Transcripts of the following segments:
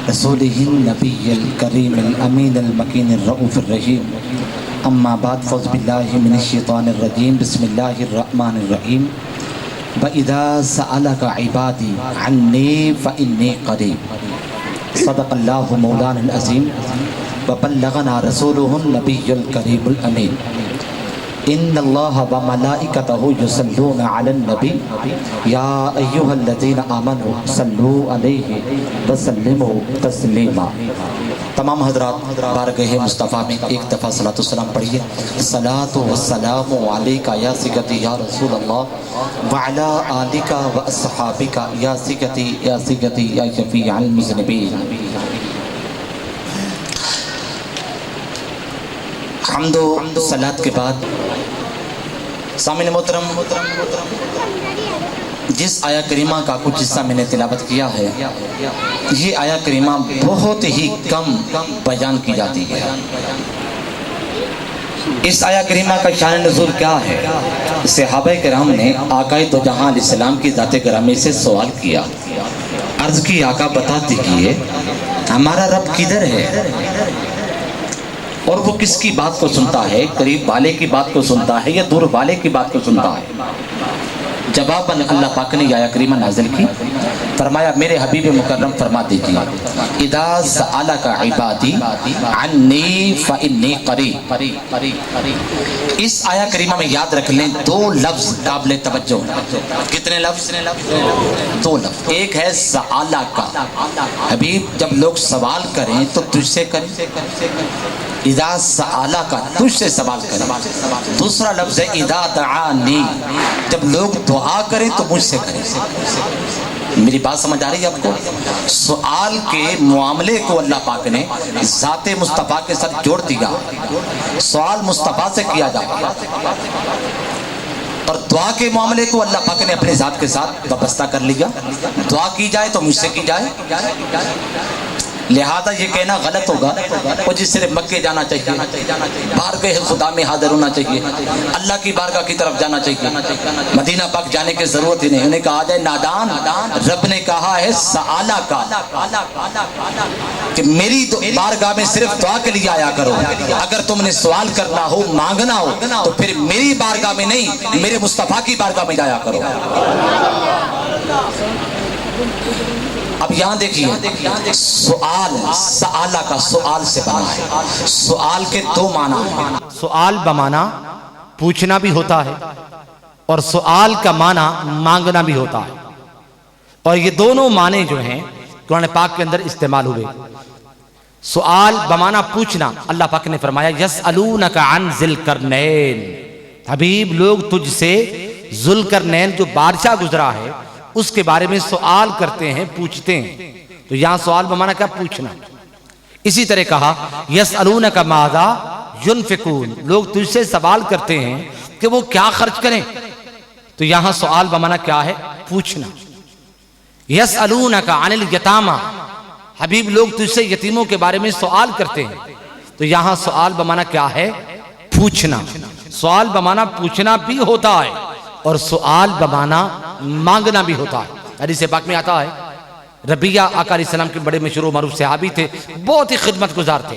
रसूलिहिन नबिय्यिल करीमिल अमीनिल मकीनिर रऊफिर रहीम। अम्मा बाद फ़ौज़ बिल्लाहि मिनश शैतानिर रजीम। बिस्मिल्लाहिर रहमानिर रहीम। व इज़ा सअलका इबादी अन्नी फ़इन्नी क़रीब। सदक़ल्लाहु मौलानाल अज़ीम व बल्लगना रसूलुहुन नबिय्युल करीमुल अमीन। इन्नल्लाह व मलाइकतहु युसल्लूना अलन नबी या अय्युहल्लज़ीना आमनू सल्लू अलैहि व सल्लिमू तस्लीमा। तमाम हज़रात बारगाह मुस्तफ़ा में एक दफ़ा सलातो सलाम पढ़िए। सलातो व सलामु अलैका या सिगती या रसूलल्लाह व अला आलिका व अस्हाबिका या सिगती या शफ़ीअल मुज़निबीन। हम्दो सलात के बाद सामिन मोहतरम, जिस आया करीमा का कुछ हिस्सा मैंने तिलावत किया है, ये आया करीमा बहुत ही कम बयान की जाती है। इस आया करीमा का शान नुज़ूल क्या है? सहाबा किराम ने आकाए दो जहां अलैहिस्सलाम की ज़ाते गिरामी से सवाल किया, अर्ज़ की आका बता दीजिए हमारा रब किधर है और वो किसकी बात को सुनता है? करीब वाले की बात को सुनता है या दूर वाले की बात को सुनता है? जवाबन अल्लाह पाक ने आया करीमा नाज़िल की, फरमाया मेरे हबीब मुकर्रम फरमा दीजिए इज़ा सअलका इबादी अन्नी फ़इन्नी क़रीब। इस आया करीमा में याद रख लें दो लफ्ज़ काबिल तवज्जो। कितने लफ्ज़? दो लफ्ज़। एक है सअला का, हबीब जब लोग सवाल करें तो तुझसे करें। इज़ा सअला का, तुझसे सवाल करें। दूसरा लफ्ज़ है इज़ा दआनी, जब लोग दुआ करें तो मुझसे करें। मेरी बात समझ आ रही है आपको? सवाल के मामले को अल्लाह पाक ने ज़ाते मुस्तफ़ा के साथ जोड़ दिया। सवाल मुस्तफ़ा से किया जाता और दुआ के मामले को अल्लाह पाक ने अपने ज़ात के साथ वाबस्ता कर लिया। दुआ की जाए तो मुझसे की जाए, लिहाजा ये कहना गलत होगा वो जिस सिर्फ मक्के जाना चाहिए, बारगाह खुदा में हाजिर होना चाहिए, अल्लाह की बारगाह की तरफ जाना चाहिए, मदीना पाक जाने की जरूरत ही नहीं। उन्हें कहा जाए नादान, रब ने कहा है सआला का कि मेरी बारगाह में सिर्फ दुआ के लिए आया करो। अगर तुमने सवाल करना हो, मांगना हो तो फिर मेरी बारगाह में नहीं, मेरे मुस्तफ़ा की बारगाह में जाया करो। अब यहाँ देखिए, सवाल सआला का सवाल से बना है। सवाल के दो माना है। सवाल बमाना पूछना भी होता है और सवाल का माना मांगना भी होता है, और ये दोनों माने जो हैं कुरान पाक के अंदर इस्तेमाल हुए। सवाल बमाना पूछना, अल्लाह पाक ने फरमाया यसअलूनका अन ज़िलकरनैन, हबीब लोग तुझसे ज़ुल्करनैन जो बादशाह गुजरा है उसके बारे में सवाल करते हैं, पूछते हैं। तो यहां सवाल बमाना क्या? पूछना। इसी तरह कहा यसअलूनका माज़ा युनफिकून, लोग तुझसे सवाल करते हैं कि वो क्या खर्च करें। तो यहां सवाल बमाना क्या है? पूछना। यसअलूनका अनिल यतामा, हबीब लोग तुझसे यतीमों के बारे में सवाल करते हैं। तो यहां सवाल बमाना क्या है? पूछना। सवाल बमाना पूछना भी होता है और सवाल बमाना मांगना भी होता है। हदीस पाक में आता है रबिया आका अलैहिस्सलाम के बड़े मशहूर मरूफ सहाबी थे, बहुत ही खिदमत गुजार थे।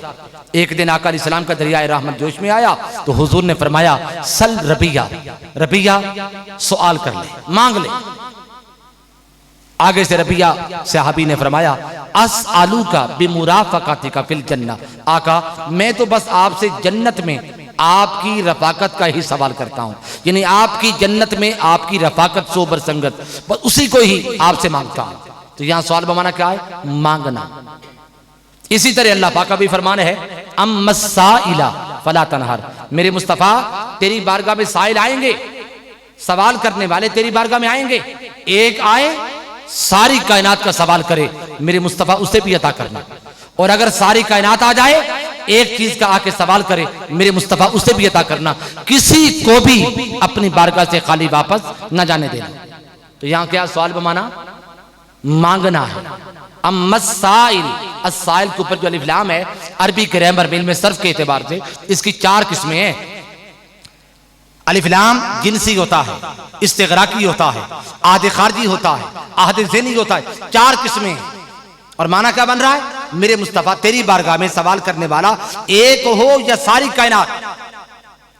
एक दिन आका अलैहिस्सलाम का दरिया रहमत जोश में आया तो हुजूर ने फरमाया सल रबिया, रबिया सवाल कर ले, मांग ले। आगे से रबिया सहाबी ने फरमाया अस्अलुका बिमुराफकातिका फिल जन्नह, आका मैं तो बस आपसे जन्नत में आपकी रफाकत का ही सवाल करता हूं, यानी आपकी जन्नत में आपकी रफाकत सोबर संगत, बस उसी को ही आपसे मांगता हूं। तो यहां सवाल बमाना क्या है? मांगना। इसी तरह अल्लाह पाक का भी फरमान है अम्मस्साइला फला तनहर, मेरे मुस्तफा तेरी बारगाह में साइल आएंगे, सवाल करने वाले तेरी बारगाह में आएंगे। एक आए सारी कायनात का सवाल करे, मेरे मुस्तफा उसे भी अता करना। और अगर सारी कायनात आ जाए एक चीज का आके सवाल करे, मेरे मुस्तफा उसे भी अता करना। किसी को भी अपनी बारगाह से खाली वापस न जाने देना। तो यहां क्या सवाल बमाना? मांगना है। अम्मस्साइल, अस्साइल के ऊपर जो अलिफ लाम है अरबी ग्रामर में इल्म सर्फ के एतबार से इसकी 4 किस्में हैं। अलिफ लाम जिनसी होता है, इस्तिगराकी होता है, आहद खारजी होता है, आहद ज़हनी होता है। 4 किस्में हैं। और माना क्या बन रहा है? मेरे मुस्तफ़ा तेरी बारगाह में सवाल करने वाला एक हो या सारी कायनात,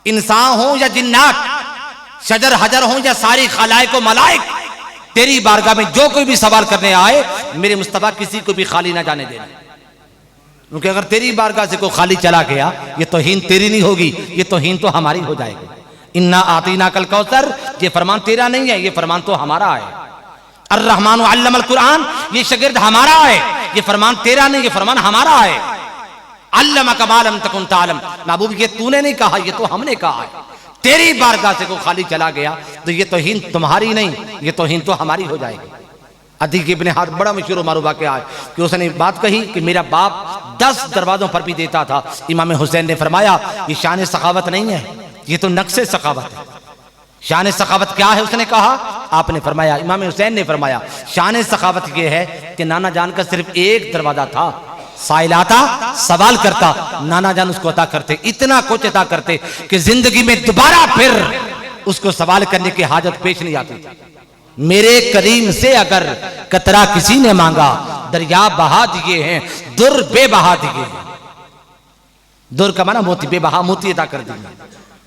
इंसान हो या जिन्नात, शजर हजर हो या सारी खलाइक व मलाइक, तेरी बारगाह में जो कोई भी सवाल करने आए मेरे मुस्तफ़ा किसी को भी खाली ना जाने देना। क्योंकि अगर तेरी बारगाह से कोई खाली चला गया ये तौहीन तेरी नहीं होगी, ये तौहीन तो हमारी हो जाएगी। इन्ना आतीना कल कौसर, ये फरमान तेरा नहीं है, ये फरमान तो हमारा है। अर्रहमान अल्लमल कुरान, ये शागिर्द हमारा है, ये फरमान तेरा नहीं, ये फरमान हमारा है। अल्लमा कमालम तकुन तालम, महबूब ये तूने नहीं कहा, ये तो हमने कहा है। तेरी बारगाह से कोई खाली चला गया तो ये तौहीन तुम्हारी नहीं, ये तौहीन तो हमारी हो जाएगी। अतीक इब्ने हाथ बड़ा मशहूर मारूफ वाक़या है कि उसने बात कही कि मेरा बाप 10 दरवाजों पर भी देता था। इमाम हुसैन ने फरमाया ये शान सखावत नहीं है, ये तो नक्शे सखावत है। शान सखावत क्या है उसने कहा, आपने फरमाया, इमाम हुसैन ने फरमाया शान सखावत ये है कि नाना जान का सिर्फ एक दरवाजा था, साइल आता सवाल करता, नाना जान उसको अता करते, इतना कुछ अता करते कि जिंदगी में दोबारा फिर उसको सवाल करने की हाजत पेश नहीं आती थी। मेरे करीम से अगर कतरा किसी ने मांगा दरिया बहा दिए हैं, दुर बेबहा दिए हैं। दुर का माना मोती, बेबहा मोती अदा कर दिए।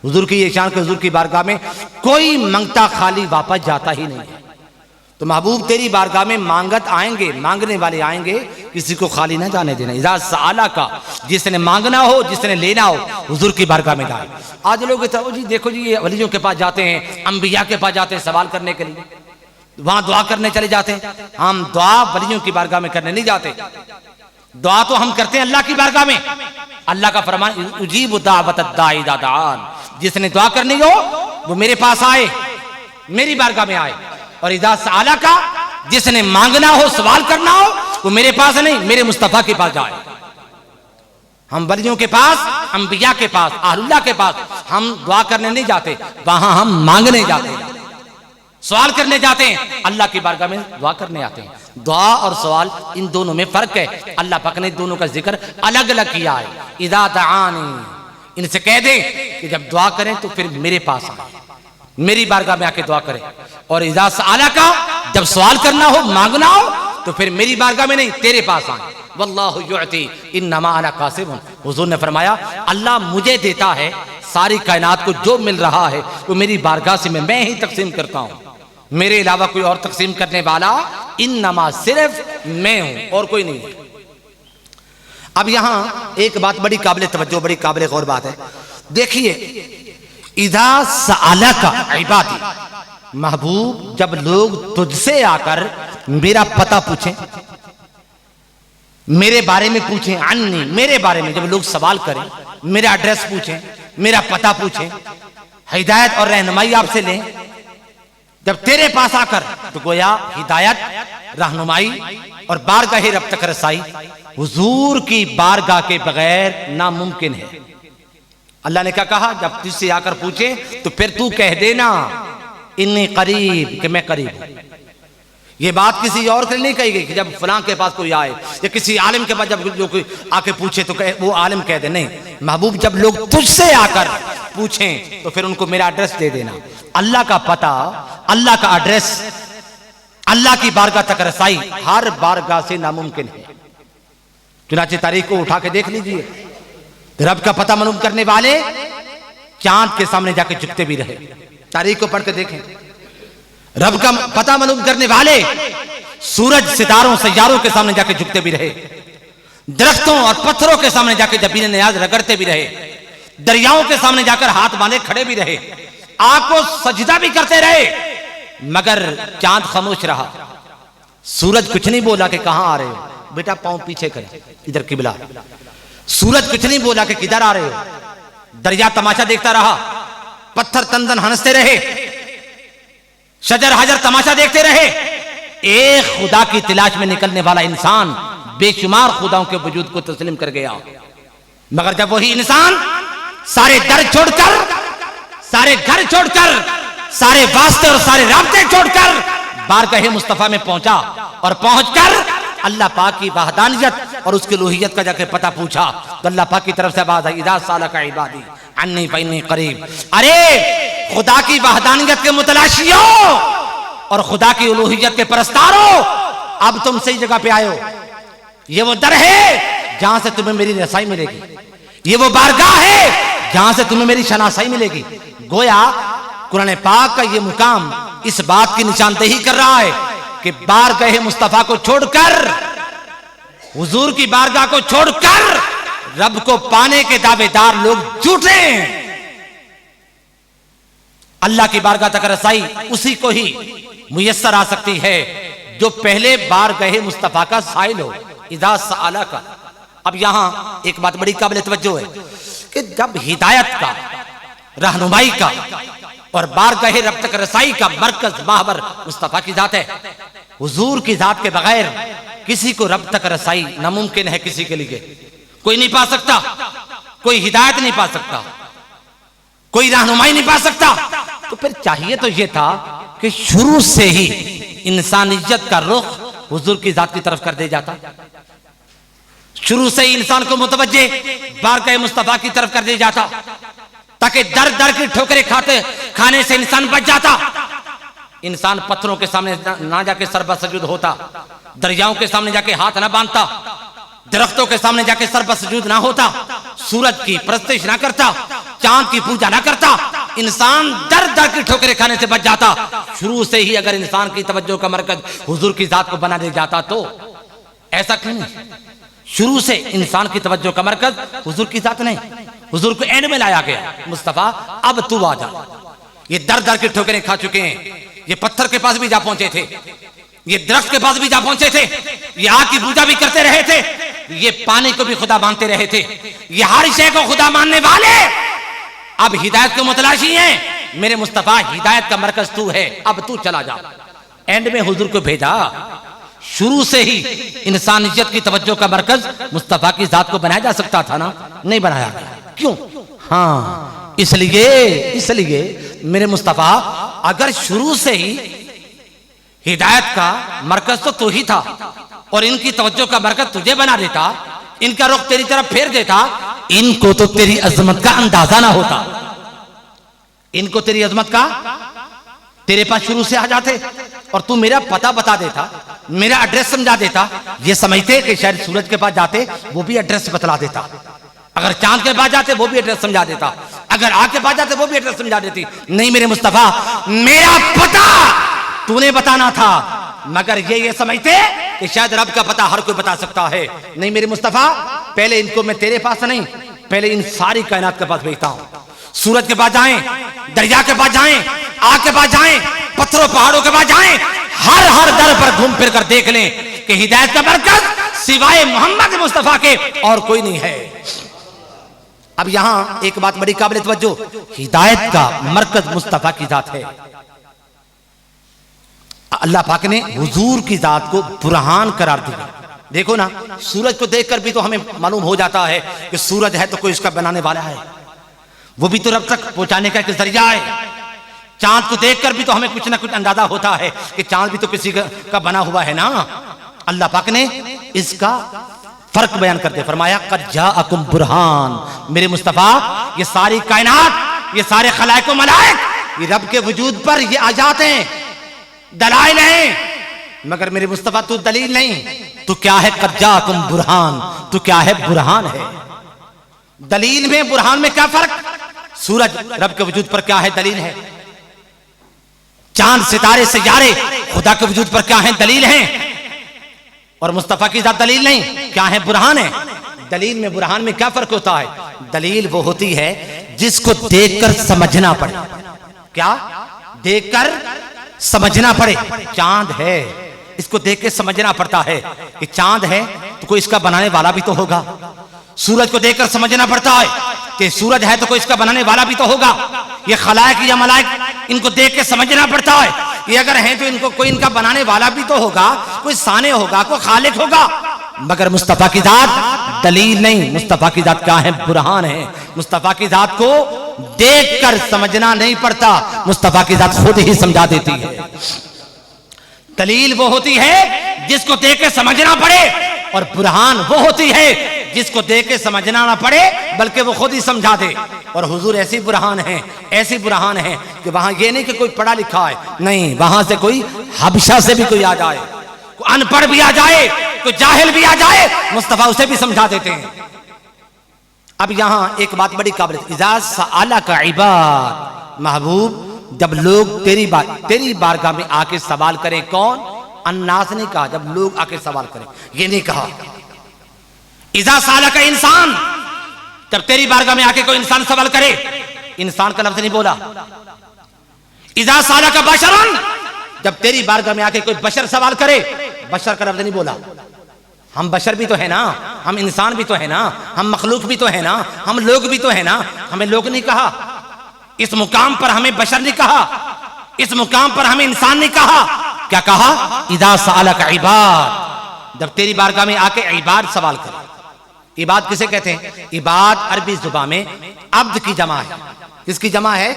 हुजूर की ये शान के हुजूर की बारगाह में कोई मांगता खाली वापस जाता ही नहीं है। तो महबूब तेरी बारगाह में मांगत आएंगे, मांगने वाले आएंगे, किसी को खाली ना जाने देना। इज़ा सआला का, जिसने मांगना हो, जिसने लेना हो, हुजूर की बारगाह में जाए। आज लोग जी देखो जी ये वलियों के पास जाते हैं, अंबिया के पास जाते हैं सवाल करने के लिए, वहां दुआ करने चले जाते हैं। हम दुआ वलियों की बारगाह में करने नहीं जाते, दुआ तो हम करते हैं अल्लाह की बारगाह में। अल्लाह का फरमान उजीब दावत दाई इज़ा दान, जिसने दुआ करनी हो वो मेरे पास आए, मेरी बारगाह में आए। और इज़ा सआला का, जिसने मांगना हो, सवाल करना हो, वो मेरे पास नहीं, मेरे मुस्तफ़ा के पास जाए। हम वलियों के पास, अंबिया के पास, अहलुल्लाह के पास हम दुआ करने नहीं जाते, वहां हम मांगने जाते हैं, सवाल करने जाते हैं। अल्लाह की बारगाह में दुआ करने आते हैं। दुआ और सवाल इन दोनों में फर्क है। अल्लाह पाक ने दोनों का जिक्र अलग अलग किया है। इज़ा दआनी, इनसे कह दे कि जब दुआ करें तो फिर मेरे पास आए, मेरी बारगाह में आके दुआ करें। और इज़ा सआला का, जब सवाल करना हो, मांगना हो, तो फिर मेरी बारगाह में नहीं, तेरे पास आए। वल्लाहु युअती इन्नमा अना कासिबुन, हुजूर ने फरमाया अल्लाह मुझे देता है, सारी कायनात को जो मिल रहा है वो मेरी बारगाह से मैं ही तकसीम करता हूं, मेरे अलावा कोई और तकसीम करने वाला इन्नमा सिर्फ मैं हूं और कोई नहीं है। अब यहां एक बात बड़ी काबिल तवज्जो, बड़ी काबिल गौर बात है। देखिए इज़ा सआला का इबादी, महबूब जब लोग तुझसे आकर मेरा पता पूछें, मेरे बारे में पूछें, अन्नी, मेरे बारे में जब लोग सवाल करें, मेरा एड्रेस पूछें, मेरा पता पूछें, हिदायत और रहनुमाई आपसे लें, जब तेरे पास आकर, तो गोया हिदायत, रहनुमाई और बारगाह रब तक रसाई हुजूर की बारगाह के बगैर नामुमकिन है। अल्लाह ने क्या कहा, जब तुझसे आकर पूछे तो फिर तू कह देना इन्नी करीब, कि मैं करीब हूं। ये बात किसी और के लिए नहीं कही गई कि जब फलां के पास कोई आए या किसी आलिम के पास जब जो कोई आके पूछे तो वो आलिम कह दे, नहीं, महबूब जब लोग तुझसे आकर पूछें तो फिर उनको मेरा एड्रेस दे देना। अल्लाह का पता, अल्लाह का एड्रेस, अल्लाह की बारगाह तक रसाई हर बारगाह से नामुमकिन है। चुनाचे तारीख को उठा के देख लीजिए, रब का पता मालूम करने वाले चांद के सामने जाके झुकते भी रहे। तारीख को पढ़ के देखें, रब का पता मालूम करने वाले सूरज, सितारों, सैयारों के सामने जाके झुकते भी रहे, दरख्तों और पत्थरों के सामने जाके जबीन नियाज रगड़ते भी रहे, दरियाओं के सामने जाकर हाथ बांधे खड़े भी रहे, आग को सजदा भी करते रहे, मगर चांद खामोश रहा। सूरज कुछ नहीं बोला कि कहां आ रहे हो, बेटा पांव पीछे करे, इधर किबला। सूरज कुछ नहीं बोला कि किधर आ रहे हो। दरिया तमाशा देखता रहा, पत्थर तंदन हंसते रहे, शजर हजर तमाशा देखते रहे। एक खुदा की तलाश में निकलने वाला इंसान बेशुमार खुदाओं के वजूद को तस्लीम कर गया, मगर जब वही इंसान सारे दर छोड़कर, सारे घर छोड़कर, सारे वास्ते और सारे राब्ते छोड़कर बारगाह मुस्तफा में पहुंचा और पहुंचकर अल्लाह पाक की वहदानियत और उसकी लोहियत का जाके पता पूछा, तो अल्लाह पाक की तरफ से आवाज आई, इज़ा सालका इबादी अन्नी फइन्नी करीब। अरे खुदा की वहदानियत के मुतलाशियों और खुदा की उलूहियत के परस्तारों, अब तुम सही जगह पे आए हो। ये वो दर है जहां से तुम्हें मेरी रसाई मिलेगी, ये वो बारगाह है जहां से तुम्हें मेरी शनासाई मिलेगी। गोया कुरान पाक का ये मुकाम इस बात की निशानदेही कर रहा है कि बारगाह मुस्तफा को छोड़कर, हुजूर की बारगाह को छोड़कर रब को पाने के दावेदार लोग झूठे हैं। अल्लाह की बारगाह तक रसाई उसी को ही मुयस्सर आ सकती है जो पहले बारगाह मुस्तफा का साइल हो, इदा सआला का। अब यहां एक बात बड़ी काबिल तवज्जो है कि जब हिदायत का, रहनुमाई का और बारगाह रब तक रसाई का मरकज माहवर मुस्तफा की जात है, हुजूर की जात के बगैर किसी को रब तक रसाई नामुमकिन है। किसी के लिए कोई नहीं पा सकता, कोई हिदायत नहीं पा सकता, कोई रहनुमाई नहीं पा सकता। तो फिर चाहिए तो यह था कि शुरू से ही इंसानियत का रुख हुजूर की जात की तरफ कर दे जाता, शुरू से ही इंसान को मुतवज्जे बारगाह मुस्तफा की तरफ कर दे जाता, ताकि दर दर की ठोकरें खाने से इंसान बच जाता। इंसान पत्थरों के सामने ना जाके सरबसजूद होता, दरियाओं के सामने जाके हाथ ना बांधता, दरख्तों के सामने जाके सरबसजूद ना होता, सूरज की परस्तिश ना करता, चांद की पूजा ना करता। इंसान दर दर की ठोकरें खाने से बच जाता। शुरू से ही अगर इंसान की तवज्जो का मरकज हुजूर की जात को बना दे जाता तो ऐसा क्यों नहीं? शुरू से इंसान की तवज्जो का मरकज हुजूर की जात नहीं, हुजूर को एंड में लाया गया। मुस्तफा अब तू आ जा। ये दर दर की ठोकरें खा चुके हैं, ये पत्थर के पास भी जा पहुंचे थे, ये दरख्त के पास भी जा पहुंचे थे, ये आग की पूजा भी करते रहे थे, ये पानी को भी खुदा मानते रहे थे, ये हर शय को खुदा मानने वाले अब हिदायत के मुतलाशी हैं। मेरे मुस्तफा हिदायत का मरकज तू है, अब तू चला जा। एंड में हुजूर को भेजा। शुरू से ही इंसानियत की तवज्जो का मरकज मुस्तफा की जात को बनाया जा सकता था ना, नहीं बनाया गया। क्यों? हाँ, इसलिए मेरे मुस्तफा अगर शुरू से ही हिदायत का मरकज तो तू ही था और इनकी तवज्जो का मरकज तुझे बना देता, इनका रुख तेरी तरफ फेर देता, इनको तो तेरी अजमत का अंदाजा ना होता, इनको तेरी अजमत का तेरे पास शुरू से आ जाते और तू मेरा पता बता देता, मेरा एड्रेस समझा देता। ये समझते कि शायद सूरज के पास जाते वो भी एड्रेस बतला देता, अगर चांद के पास जाते वो भी एड्रेस समझा देता, अगर आग के पास जाते वो भी एड्रेस समझा देती। नहीं मेरे मुस्तफा, मेरा पता तूने बताना था, मगर ये समझते कि शायद रब का पता हर कोई बता सकता है। नहीं मेरे मुस्तफा, पहले इनको मैं तेरे पास नहीं, पहले इन सारी कायनात के पास भेजता हूं। सूरज के पास जाएं, दरिया के पास जाएं, आग के पास जाएं, पत्थरों पहाड़ों के पास जाएं, हर दर पर घूम फिर कर देख लें कि हिदायत का मरकज सिवाय मोहम्मद मुस्तफा के और कोई नहीं है। अब यहां एक बात बड़ी काबिल तवज्जो, हिदायत का मरकज मुस्तफा की जात है। अल्लाह पाक ने हुजूर की जात को बुरहान करार दिया। देखो ना, सूरज को देखकर भी तो हमें मालूम हो जाता है कि सूरज है तो कोई इसका बनाने वाला है, वो भी तो रब तक पहुंचाने का एक जरिया है। चांद को देखकर भी तो हमें कुछ ना कुछ अंदाजा होता है कि चांद भी तो किसी का बना हुआ है ना। अल्लाह पाक ने इसका फर्क बयान करते फरमाया, कद जाअकुम बुरहान। मेरे मुस्तफा, ये सारी कायनात, ये सारे खलाइक व मलाइक, ये रब के वजूद पर ये आ जाते हैं, दलाइल हैं। मगर मेरे मुस्तफा तू दलील नहीं, तू क्या है? कद जाअकुम बुरहान, तू क्या है? बुरहान है। दलील में बुरहान में क्या फर्क? सूरज रब के वजूद पर क्या है? दलील है। चांद सितारे सियारे खुदा के वजूद पर क्या है? दलील हैं। और मुस्तफा की जात दलील नहीं, क्या है? बुरहान है। दलील में बुरहान में क्या फर्क होता है? दलील वो होती है जिसको देखकर समझना पड़े। क्या? देखकर समझना पड़े। चांद है, इसको देख के समझना पड़ता है कि चांद है तो कोई इसका बनाने वाला भी तो होगा। सूरज को देखकर समझना पड़ता है कि सूरज है तो कोई इसका बनाने वाला भी तो होगा। ये खलाइक या मलाइक, इनको देख के समझना पड़ता है, ये अगर है तो इनको कोई इनका बनाने वाला भी तो होगा, कोई साने होगा, कोई खालिक होगा। मगर मुस्तफा की जात दलील नहीं, मुस्तफा की जात क्या है? बुरहान है। मुस्तफा की जात को देखकर समझना नहीं पड़ता, मुस्तफा की जात खुद ही समझा देती है। दलील वो होती है जिसको देख के समझना पड़े, और बुरहान वो होती है जिसको देख के समझना ना पड़े बल्कि वो खुद ही समझा दे। और हुजूर ऐसी बुरहान है, ऐसी बुरहान है कि वहां ये नहीं कि कोई पढ़ा लिखा है, नहीं, वहां से कोई हबशा से भी कोई आ जाए, अनपढ़ भी आ जाए, कोई जाहिल भी आ जाए मुस्तफा उसे भी समझा देते हैं। अब यहां एक बात बड़ी काबिल, इज़ा सअला का इबाद, महबूब जब लोग तेरी बारगाह में आके सवाल करें, कौन? अन्नास ने कहा, जब लोग आके सवाल करें, ये नहीं कहा इज़ा सअला का इंसान, जब तेरी बारगाह में आके कोई इंसान सवाल करे, इंसान का लफ्ज नहीं बोला। इज़ा सअला का बशरन, जब तेरी बारगाह में आके कोई बशर सवाल करे, बशर का लफ्ज नहीं बोला। हम बशर भी तो है ना, हम इंसान भी तो है ना, हम मखलूक भी तो है ना, हम लोग भी तो है ना, हमें लोग नहीं कहा, इस मुकाम पर हमें बशर नहीं कहा, इस मुकाम पर हमें इंसान नहीं कहा, क्या कहा? इज़ा सअला का इबाद, जब तेरी बारगाह में आके इबाद सवाल करे। इबाद किसे कहते हैं? इबाद अरबी जुबान में अब्द की जमा है। किसकी जमा है?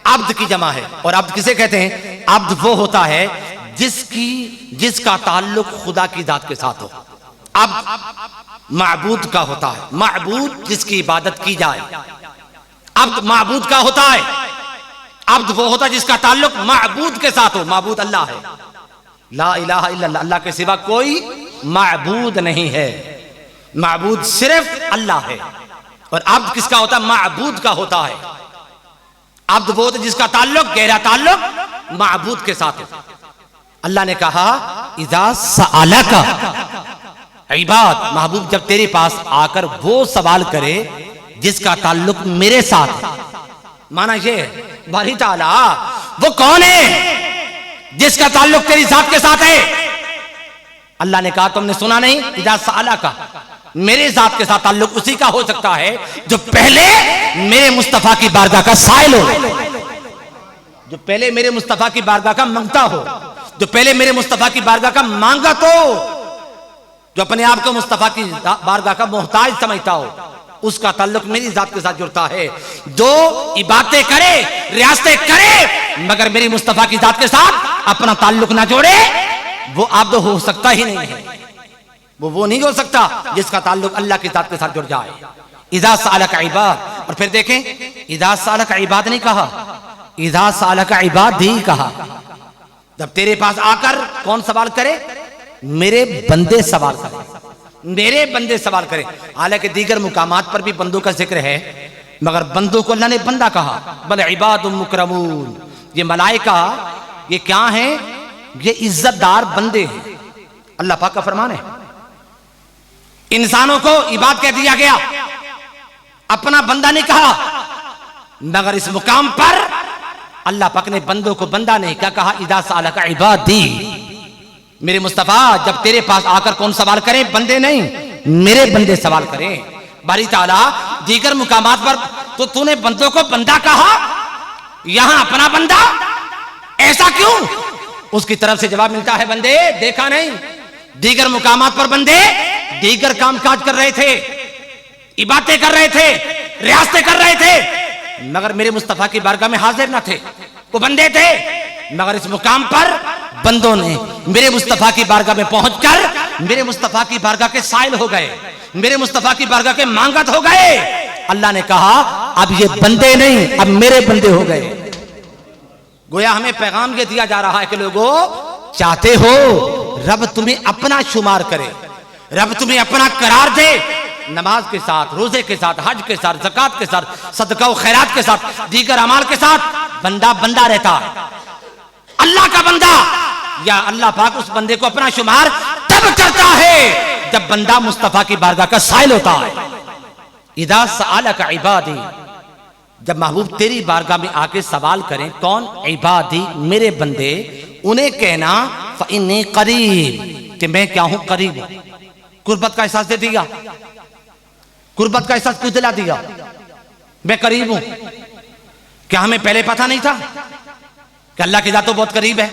अब्द की जमा है। और अब्द किसे कहते हैं? अब्द वो होता है जिसका ताल्लुक खुदा की जात के साथ हो। अब्द माबूद का होता है, माबूद जिसकी इबादत की जाए, अब्द माबूद का होता है। अब्द वो होता है जिसका ताल्लुक माबूद के साथ हो। माबूद अल्लाह है, ला इलाहा इल्लल्लाह, अल्लाह के सिवा कोई माबूद नहीं है, माबूद सिर्फ अल्लाह है। और अब्द किसका होता है? माबूद का होता है। अब्द वो होता है जिसका ताल्लुक, गहरा ताल्लुक माबूद के साथ हो। अल्लाह ने कहा इज़ा सअला का इबाद, महबूब जब तेरे पास आकर वो सवाल करे जिसका ताल्लुक मेरे साथ है। माना ये बारी ताला वो कौन है जिसका ताल्लुक तेरी जात के साथ है? अल्लाह ने कहा तुमने सुना नहीं? इज़ा सअला का, मेरे जात के साथ ताल्लुक उसी का हो सकता है जो पहले मेरे मुस्तफा की बारगाह का साइल हो, जो पहले मेरे मुस्तफा की बारगाह का मंगता हो, जो पहले मेरे मुस्तफा की बारगाह का मांगा तो, जो अपने आप को मुस्तफा की बारगाह का मोहताज समझता हो, उसका ताल्लुक मेरी जात के साथ जुड़ता है। जो इबादतें करे, रियासतें करे, मगर मेरी मुस्तफा की जात के साथ अपना ताल्लुक ना जोड़े, वो अब्द हो सकता ही नहीं है। वो नहीं हो सकता जिसका ताल्लुक अल्लाह की जात के साथ जुड़ जाए। इज़ा सअला का इबाद, और फिर देखें इज़ा सअला का इबाद नहीं कहा, इज़ा सअला का इबाद ही कहा। जब तेरे पास आकर कौन सवाल करे? मेरे बंदे सवाल करें, मेरे बंदे सवाल करें। हालांकि दीगर मुकामात पर भी बंदों का जिक्र है, मगर बंदों को अल्लाह ने बंदा कहा। बल इबादुम मुकरमून, ये मलाइका ये क्या है? ये इज्जतदार बंदे हैं। अल्लाह पाक का फरमान है। इंसानों को इबाद कह दिया गया, अपना बंदा नहीं कहा, मगर इस मुकाम पर अल्लाह पाक ने बंदों को बंदा नहीं क्या कहा? इज़ा सअला का इबादी, मेरे मुस्तफा जब तेरे पास आकर कौन सवाल करें? बंदे नहीं, मेरे बंदे सवाल करें। बारी ताला दीगर मुकामात पर तो तूने बंदों को बंदा कहा, यहां अपना बंदा, ऐसा क्यों? उसकी तरफ से जवाब मिलता है बंदे देखा नहीं, दीगर मुकामात पर बंदे दीगर काम काज कर रहे थे, इबादतें कर रहे थे, रियासतें कर रहे थे, मगर मेरे मुस्तफा की बारगाह में हाजिर न थे, वो बंदे थे। मगर इस मुकाम पर बंदों ने मेरे मुस्तफा की बारगाह में पहुंचकर मेरे मुस्तफा की बारगाह के साइल हो गए, मेरे मुस्तफा की बारगाह के मांगत हो गए। अल्लाह ने कहा अब ये बंदे नहीं, अब मेरे बंदे हो गए। गोया हमें पैगाम ये दिया जा रहा है कि लोगों, चाहते हो रब तुम्हें अपना शुमार करे, रब तुम्हें अपना करार दे, नमाज के साथ, रोजे के साथ, हज के साथ, ज़कात के साथ, सदका व खैरात के साथ, दीगर अमाल के साथ बंदा बंदा रहता है, अल्लाह का बंदा। या अल्लाह पाक उस बंदे को अपना शुमार तब करता है जब बंदा मुस्तफा की बारगाह का साइल होता है। इज़ा सअला का इबादी, जब महबूब तेरी बारगाह में आके सवाल करें, कौन? इबादी, मेरे बंदे, उन्हें कहना फ़इन्नी करीब, कि मैं क्या हूं? करीब हूं। कुर्बत का एहसास दे दिया, कुर्बत का एहसास क्यों दिला दिया? मैं करीब हूं। क्या हमें पहले पता नहीं था कि अल्लाह की जात तो बहुत करीब है?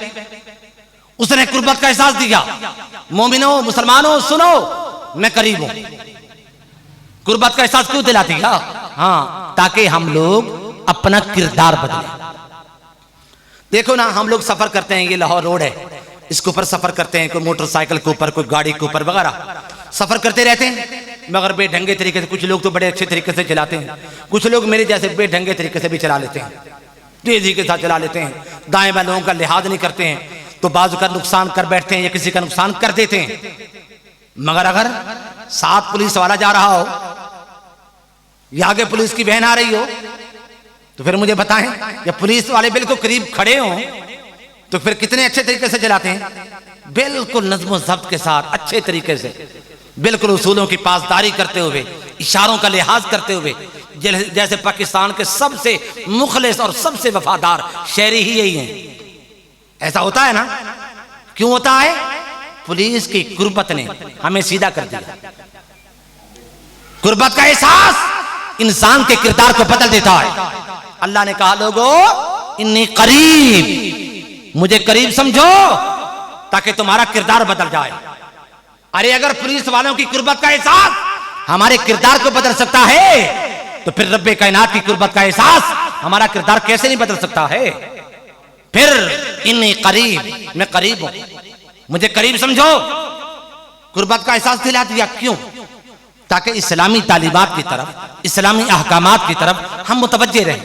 उसने कुर्बत का एहसास दिया। मोमिनो, मुसलमानों सुनो, मैं करीब हूं। कुर्बत का एहसास क्यों दिला दिया? हाँ, ताकि हम लोग अपना किरदार बदलें। देखो ना, हम लोग सफर करते हैं, ये लाहौर रोड है, इसके ऊपर सफर करते हैं, कोई मोटरसाइकिल के ऊपर, कोई गाड़ी के ऊपर वगैरह सफर करते रहते हैं, मगर बेढंगे तरीके से। कुछ लोग तो बड़े अच्छे तरीके से चलाते हैं, कुछ लोग मेरे जैसे बेढंगे तरीके से भी चला लेते हैं, तेजी के साथ चला लेते हैं, दाएं बाएं लोगों का लिहाज नहीं करते हैं, तो बाजू का नुकसान कर बैठते हैं या किसी का नुकसान कर देते हैं। मगर अगर साथ पुलिस वाला जा रहा हो या आगे पुलिस की वैन आ रही हो तो फिर मुझे बताएं, या पुलिस वाले बिल्कुल करीब खड़े हों तो फिर कितने अच्छे तरीके से चलाते हैं, बिल्कुल नज़्म ज़ब्त के साथ अच्छे तरीके से, बिल्कुल उसूलों की पासदारी करते हुए, इशारों का लिहाज करते हुए, जैसे पाकिस्तान के सबसे मुखलिस और सबसे वफादार शहरी ही यही हैं। ऐसा होता है ना? क्यों होता है? पुलिस की कुर्बत ने हमें सीधा कर दिया। कुर्बत का एहसास इंसान के किरदार को बदल देता है। अल्लाह ने कहा, लोगों इन्नी करीब, मुझे करीब समझो ताकि तुम्हारा किरदार बदल जाए। अरे अगर पुलिस वालों की कुर्बत का एहसास हमारे किरदार को बदल सकता है तो फिर रब्बे कायनात की कुर्बत का एहसास हमारा किरदार कैसे नहीं बदल सकता है? फिर इन्नी करीब, मैं करीब हूं, मुझे करीब समझो, कुर्बत का एहसास दिला दिया। क्यों? ताकि इस्लामी तालीमात की तरफ, इस्लामी अहकामात की तरफ हम मुतवज्जे रहें।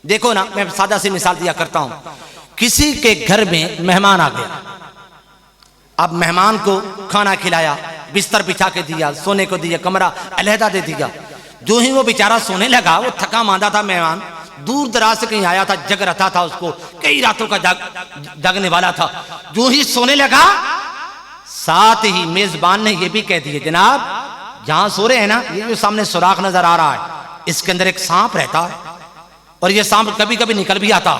देखो ना, मैं सादा सी मिसाल दिया करता हूं। किसी के घर में मेहमान आ गया, अब मेहमान को खाना खिलाया, बिस्तर बिछा के दिया, सोने को दिया, कमरा अलहदा दे दिया। जो ही वो बेचारा सोने लगा, वो थका मांदा था मेहमान, दूर दराज से कहीं आया था, जग रहा था, उसको कई रातों का जगने वाला था। जो ही सोने लगा, साथ ही मेजबान ने यह भी कह दिया, जनाब जहां सो रहे हैं ना, ये जो सामने सुराख नजर आ रहा है, इसके अंदर एक सांप रहता है और ये सांप कभी कभी निकल भी आता,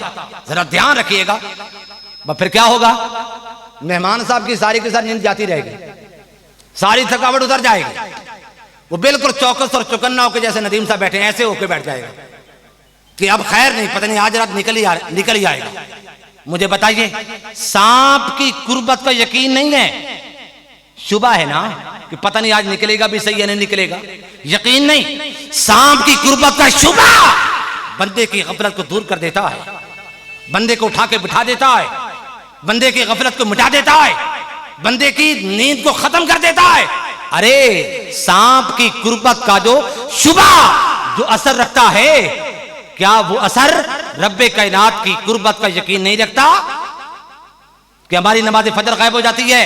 जरा ध्यान रखिएगा। फिर क्या होगा? मेहमान साहब की सारी नींद जाती रहेगी, सारी थकावट उतर जाएगी, वो बिल्कुल चौकस और चौकन्ना होकर जैसे नदीम साहब बैठे ऐसे होकर बैठ जाएगा कि अब खैर नहीं, पता नहीं आज रात निकल ही आएगा। मुझे बताइए, सांप की कुर्बत का यकीन नहीं है, शुबा है ना कि पता नहीं आज निकलेगा भी सही या नहीं निकलेगा, यकीन नहीं। सांप की कुर्बत का शुबा बंदे की गफलत को दूर कर देता है, बंदे को उठा के बिठा देता है, बंदे की गफलत को मिटा देता है, बंदे की नींद को खत्म कर देता है। अरे सांप की कुर्बत का जो शुबा, जो असर रखता है, क्या वो असर रब्बे कायनात की कुर्बत का यकीन नहीं रखता? कि हमारी नमाज फजर गायब हो जाती है,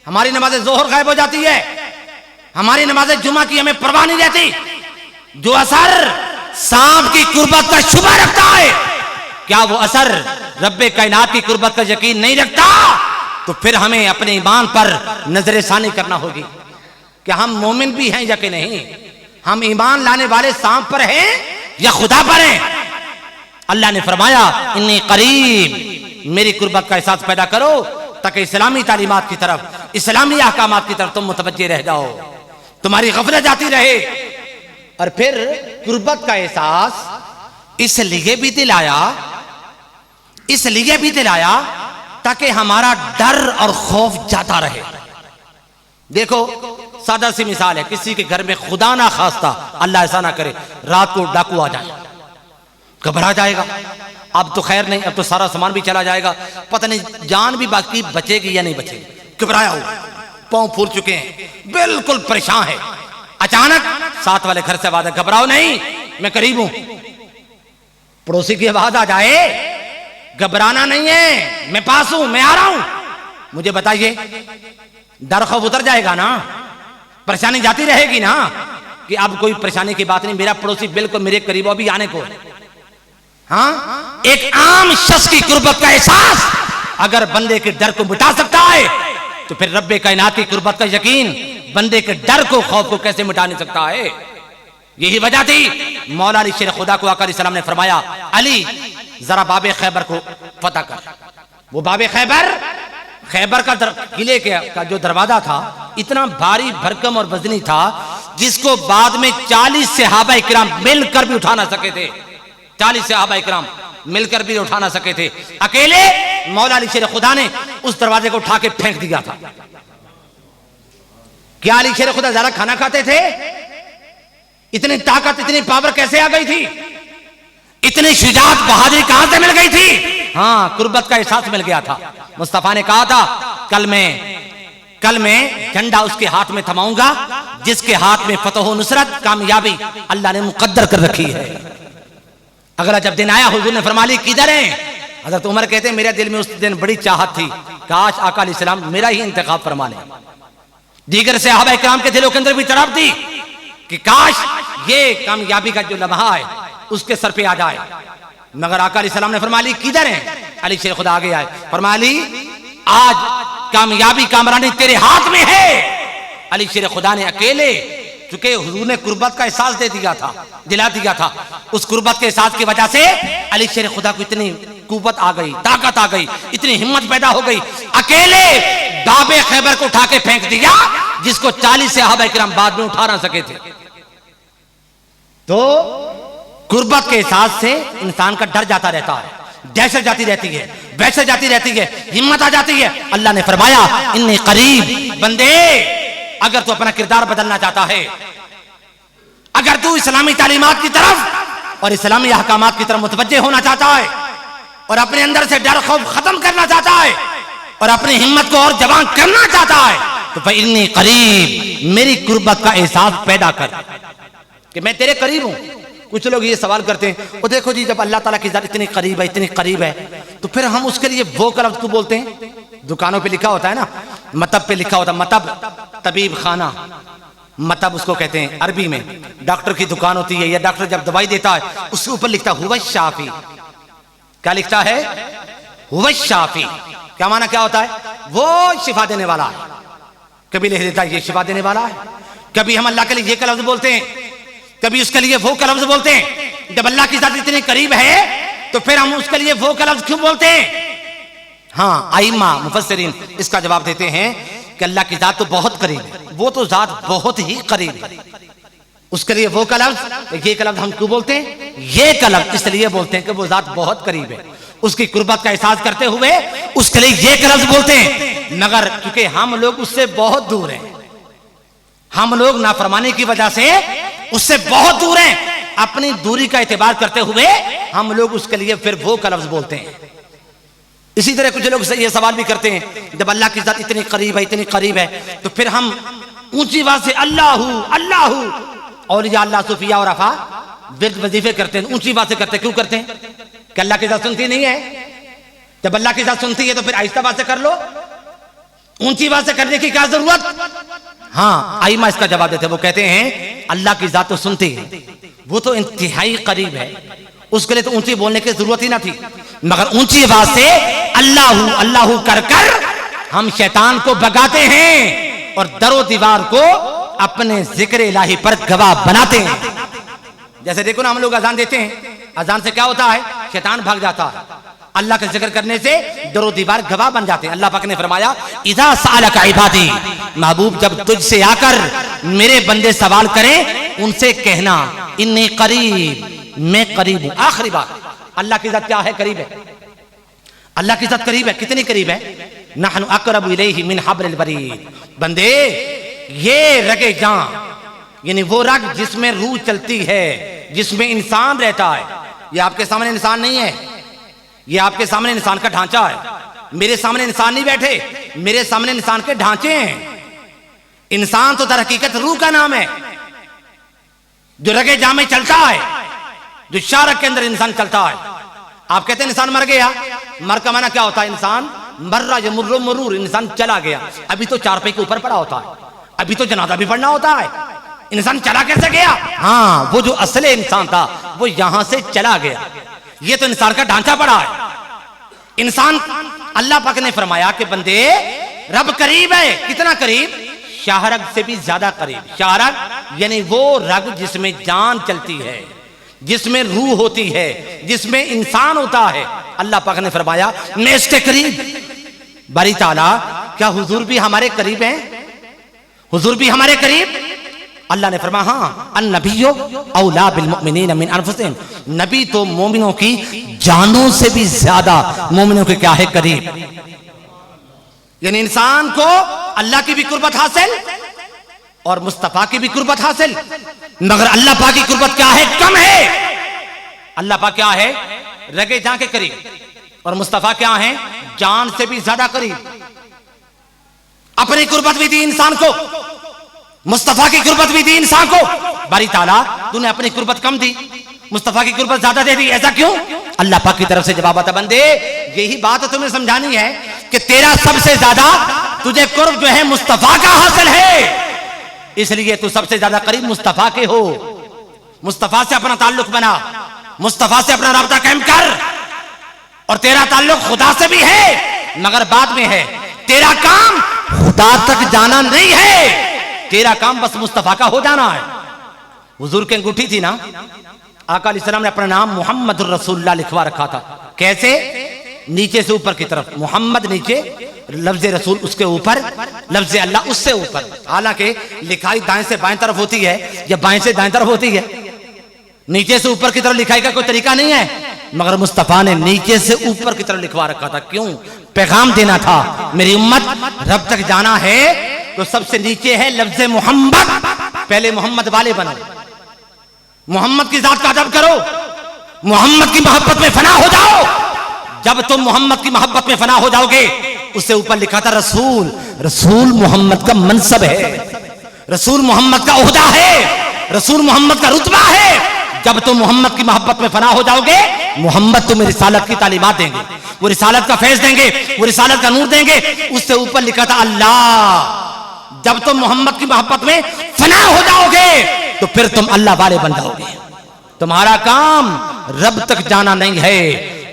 हमारी नमाज जोहर गायब हो जाती है, हमारी नमाज जुमा की हमें परवाह नहीं रहती। जो असर सांप की कुर्बत का शुबा रखता है, क्या वो असर रब्बे कायनात की कुर्बत का यकीन नहीं रखता? तो फिर हमें अपने ईमान पर नजरसानी करना होगी कि हम मोमिन भी हैं या कि नहीं, हम ईमान लाने वाले सांप पर हैं या खुदा पर हैं। अल्लाह ने फरमाया, इन्नी करीब, मेरी कुर्बत का एहसास पैदा करो ताकि इस्लामी तालीमात की तरफ, इस्लामी अहकामात की तरफ तुम मुतवज्जे रह जाओ, तुम्हारी गफलत जाती रहे। और फिर कुर्बत का एहसास इसलिए भी दिलाया ताकि हमारा डर और खौफ जाता रहे। देखो सादा सी मिसाल है, किसी के घर में खुदा ना खास्ता, अल्लाह ऐसा ना करे, रात को डाकू आ जाए, घबरा जाएगा। अब तो खैर नहीं, अब तो सारा सामान भी चला जाएगा, पता नहीं जान भी बाकी बचेगी या नहीं बचेगी। घबराया हुआ, पांव फूल चुके हैं, बिल्कुल परेशान है। अचानक साथ वाले घर से आवाज है, घबराओ नहीं, मैं करीब हूं। पड़ोसी की आवाज आ जाए, घबराना नहीं है, मैं पास हूं, मैं आ रहा हूं। मुझे बताइए, डर खौफ उतर जाएगा ना, परेशानी जाती रहेगी ना कि अब कोई परेशानी की बात नहीं, मेरा पड़ोसी बिल्कुल मेरे करीब अभी आने को। हाँ, एक आम शख्स की कुर्बत का एहसास अगर बंदे के डर को मिटा सकता है तो फिर रब्बे कायनात की कुर्बत का यकीन बंदे के डर को, खौफ को कैसे मिटा नहीं सकता है। यही वजह थी मौला अली शेर खुदा को आका अलैहिस्सलाम ने फरमाया, अली जरा बाबे खैबर को फतह कर। वो बाबे खैबर का किले का जो दरवाजा था इतना भारी भरकम और वजनी था जिसको बाद में 40 सहाबा इकराम मिलकर भी उठा ना सके थे। 40 सहाबा इकराम मिलकर भी उठा ना सके थे। अकेले मौला अली शेर खुदा ने उस दरवाजे को उठा के फेंक दिया था। क्या अली शेर खुदा ज्यादा खाना खाते थे? इतनी ताकत, इतनी पावर कैसे आ गई थी? इतनी शुजाअत, बहादुरी कहां से मिल गई थी? हाँ, कुर्बत का एहसास मिल गया था। मुस्तफा ने कहा था, कल मैं झंडा उसके हाथ में थमाऊंगा जिसके हाथ में फतह व नुसरत, कामयाबी अल्लाह ने मुकद्दर कर रखी है। अगला जब दिन आया, हुजूर ने फरमाया, किधर हैं? हज़रत उमर कहते हैं, मेरे दिल में उस दिन बड़ी चाहत थी, काश आका अलैहिस्सलाम मेरा ही इंतखाब फरमा लें। दीगर सहाबा किराम के दिलों के अंदर भी तड़प थी कि काश ये कामयाबी का जो लम्हा है उसके सर पे आ जाए। मगर आका अलैहिस्सलाम ने फरमाया अली किधर है? अली शेर खुदा आगे आए, फरमाया अली आज कामयाबी कामरानी तेरे हाथ में है। अली शेर खुदा ने अकेले, चूंकि हुजूर ने कुर्बत का एहसास दिला दिया था, उस कुर्बत के एहसास की वजह से अली शेर खुदा को इतनी कुव्वत आ गई, ताकत आ गई, इतनी हिम्मत पैदा हो गई, अकेले दाबे खैबर को उठा के फेंक दिया जिसको 40 सहाबा किराम बाद में उठा ना सके थे। तो कुर्बत के एहसास से इंसान का डर जाता रहता है, दहशत जाती रहती है, वहशत जाती रहती है, हिम्मत आ जाती है। अल्लाह ने फरमाया इन्नी करीब, बंदे अगर तू अपना किरदार बदलना चाहता है, अगर तू इस्लामी तालीमात की तरफ और इस्लामी अहकामात की तरफ मुतवज्जे होना चाहता है और अपने अंदर से डर खौफ खत्म करना चाहता है और अपनी हिम्मत को और जवान करना चाहता है, तो भाई इन्नी करीब, मेरी कुर्बत का एहसास पैदा कर कि मैं तेरे करीब हूं। कुछ लोग ये सवाल करते हैं, वो देखो जी जब अल्लाह ताला की ज़ात इतनी करीब है, इतनी करीब है, तो फिर हम उसके लिए वो लफ्ज़ क्यों बोलते हैं? दुकानों पे लिखा होता है ना, मतब पे लिखा होता है, मतब तबीब खाना, मतब उसको कहते हैं अरबी में। डॉक्टर की दुकान होती है या डॉक्टर जब दवाई देता है उसके ऊपर लिखता है हुवा शाफी। क्या लिखता है? हुवा शाफी। क्या माना क्या होता है? वो शिफा देने वाला है। कभी लिख देता है ये शिफा देने वाला है, कभी हम अल्लाह के लिए ये लफ्ज़ बोलते हैं, कभी उसके लिए वो लफ्ज़ बोलते हैं। जब अल्लाह की ज़ात इतनी करीब है तो फिर हम उसके लिए वो लफ्ज़ क्यों बोलते हैं? हाँ, आइमा मुफस्सिरीन इसका जवाब देते हैं कि अल्लाह की ज़ात तो बहुत करीब है, वो तो ज़ात बहुत ही करीब है, उसके लिए वो लफ्ज़, ये लफ्ज़ हम क्यों बोलते हैं? ये लफ्ज़ इसलिए बोलते हैं कि वो ज़ात बहुत करीब है, उसकी कुर्बत का एहसास करते हुए उसके लिए ये लफ्ज़ बोलते हैं। मगर क्योंकि हम लोग उससे बहुत दूर हैं, हम लोग नाफरमानी की वजह से उससे बहुत दूर हैं, अपनी दूरी का एतबार करते हुए हम लोग उसके लिए फिर वो लफ्ज़ बोलते हैं। इसी तरह कुछ लोग ये सवाल भी करते हैं, जब अल्लाह की ज़ात इतनी करीब है, इतनी करीब है, तो फिर हम ऊंची आवाज से अल्लाहू अल्लाहू, औलिया अल्लाह सूफिया और अफा विर्द वजीफे करते हैं, ऊंची आवाज से करते हैं। क्यों करते हैं? कि अल्लाह की ज़ात सुनती नहीं है? जब अल्लाह की ज़ात सुनती है तो फिर आहिस्ता आवाज से कर लो, ऊंची आवाज से करने की क्या जरूरत? हाँ, आइमा इसका जवाब देते हैं, वो कहते हैं अल्लाह की ज़ात तो सुनती है, वो तो इंतहाई करीब है, उसके लिए तो ऊंची बोलने की जरूरत ही ना थी। मगर ऊंची आवाज से अल्लाहू अल्लाहू कर कर हम शैतान को भगाते हैं और दरो दीवार को अपने जिक्र इलाही पर गवाह बनाते हैं। जैसे देखो ना, हम लोग अजान देते हैं, अजान से क्या होता है? शैतान भाग जाता है, अल्लाह का जिक्र करने से दरो दीवार गवाह बन जाते हैं। अल्लाह पाक ने फरमाया इज़ा सअलका इबादी, महबूब जब तुझसे आकर मेरे बंदे सवाल करें उनसे कहना इन्नी करीब, मैं करीब हूं। आखिरी बात, अल्लाह की ज़ात क्या है? करीब है। अल्लाह की ज़ात करीब है। कितनी करीब है? नहनु अक़रबु इलैहि मिन हब्लिल वरीद। बंदे ये रगे जान, यानी वो रग जिसमें रूह चलती है, जिसमें इंसान रहता है, ये आपके सामने इंसान नहीं है, ये आपके सामने इंसान का ढांचा है। मेरे सामने इंसान नहीं बैठे, मेरे सामने इंसान के ढांचे हैं। इंसान तो दर हकीकत रूह का नाम है, जो रगे जाम में चलता है, जो शारक के अंदर इंसान चलता है। आप कहते हैं इंसान मर गया, मर का माना क्या होता है? इंसान मर्रा यमुर्रु मरूर, इंसान चला गया। अभी तो चारपाई के ऊपर पड़ा होता है, अभी तो जनाजा भी पढ़ना होता है। इंसान चला कैसे गया? हाँ, वो जो असली इंसान था वो यहां से चला गया, ये तो इंसान का ढांचा पड़ा है। इंसान, अल्लाह पाक ने फरमाया कि बंदे रब करीब है। कितना करीब? शाहरग से भी ज्यादा करीब। शाहरग यानी वो रग जिसमें जान चलती है, जिसमें रूह होती है, जिसमें इंसान होता है। अल्लाह पाक ने फरमाया मैं इसके करीब। बारी ताला, क्या हुजूर भी हमारे करीब हैं? हुजूर भी हमारे करीब? अल्लाह ने फरमाया हाँ, अन्नबिय्यु औला बिल मुमिनीन मिन अनफुसिहिम, नबी तो मोमिनों की जानों से भी ज्यादा मोमिनों के क्या है? करीब। यानी इंसान को अल्लाह की भी कुर्बत हासिल और मुस्तफा की भी कुर्बत हासिल। मगर अल्लाह पाक की कुर्बत क्या है? कम है। अल्लाह पाक क्या है? रगे जान के करीब, और मुस्तफा क्या है? जान से भी ज्यादा करीब। अपनी कुर्बत भी दी इंसान को, मुस्तफा की कुर्बत भी दी इंसान को। बारी ताला, तूने अपनी कुर्बत कम दी, मुस्तफा की कुर्बत ज्यादा दे दी, ऐसा क्यों? अल्लाह पाक की तरफ से जवाब आता, बंदे यही बात तुम्हें समझानी है कि तेरा सबसे ज्यादा तुझे कुर्ब जो है मुस्तफा का हासिल है, इसलिए तू सबसे ज्यादा करीब मुस्तफा के हो। मुस्तफा से अपना ताल्लुक बना, मुस्तफा से अपना राब्ता कायम कर। और तेरा ताल्लुक खुदा से भी है मगर बाद में है। तेरा काम खुदा तक जाना नहीं है, तेरा काम बस मुस्तफा का हो जाना है। हुजूर की अंगूठी थी ना, आका अलैहिस्सलाम ने अपना नाम मुहम्मद रसूलुल्लाह लिखवा रखा था। कैसे? नीचे से ऊपर की तरफ, मोहम्मद नीचे, लफ्ज रसूल उसके ऊपर, लफ्ज अल्लाह उससे ऊपर। हालांकि लिखाई दाएं से बाएं तरफ होती है या बाएं से दाएं तरफ होती है, नीचे से ऊपर की तरफ लिखाई का कोई तरीका नहीं है, मगर मुस्तफा ने नीचे से ऊपर की तरफ लिखवा रखा था। क्यों? पैगाम देना था, मेरी उम्मत रब तक जाना है तो सबसे नीचे है लफ्ज मोहम्मद। पहले मोहम्मद वाले बनो, मोहम्मद की जात का अदब करो, मोहम्मद की मोहब्बत में फना हो जाओ। जब तुम मोहम्मद की मोहब्बत में फना हो जाओगे, उससे ऊपर लिखा था रसूल। रसूल मोहम्मद का मनसब है, रसूल मोहम्मद का ओहदा है, रसूल मोहम्मद का रुतबा है। जब तुम मोहम्मद की मोहब्बत में फना हो जाओगे, मोहम्मद तुम्हें रिसालत की तालीमात देंगे, वो रिसालत का फैज देंगे, वो रिसालत का नूर देंगे। उससे ऊपर लिखा था अल्लाह। जब तुम मोहम्मद की मोहब्बत में फना हो जाओगे तो फिर तुम अल्लाह वाले बन जाओगे। तुम्हारा काम रब तक जाना नहीं है,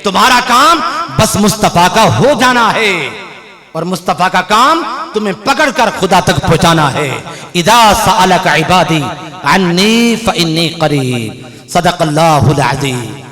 तुम्हारा काम बस मुस्तफा का हो जाना है। और मुस्तफा का काम तुम्हें पकड़कर खुदा तक पहुंचाना है। इदा सअलका इबादी अन्नी फइन्नी करीब। सदक़ल्लाहुल अज़ीम।